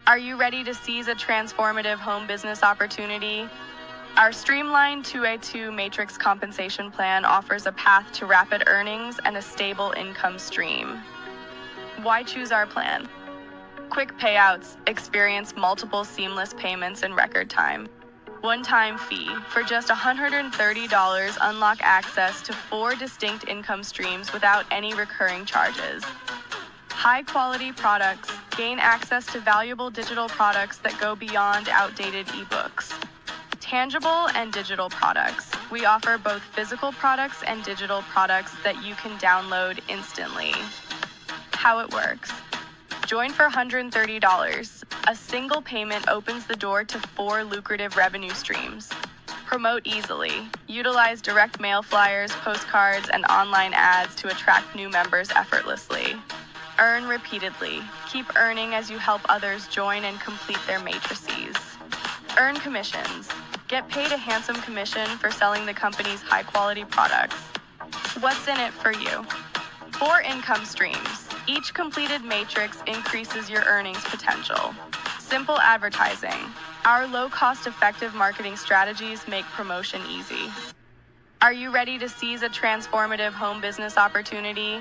Are you ready to seize a transformative home business opportunity? Our streamlined 2A2 matrix compensation plan offers a path to rapid earnings and a stable income stream. Why choose our plan? Quick payouts, experience multiple seamless payments in record time. One-time fee. For just $130, unlock access to 4 distinct income streams without any recurring charges. High-quality products. Gain access to valuable digital products that go beyond outdated ebooks. Tangible and digital products. We offer both physical products and digital products that you can download instantly. How it works. Join for $130. A single payment opens the door to 4 lucrative revenue streams. Promote easily. Utilize direct mail flyers, postcards, and online ads to attract new members effortlessly. Earn repeatedly. Keep earning as you help others join and complete their matrices. Earn commissions. Get paid a handsome commission for selling the company's high-quality products. What's in it for you? 4 income streams. Each completed matrix increases your earnings potential. Simple advertising. Our low-cost, effective marketing strategies make promotion easy. Are you ready to seize a transformative home business opportunity?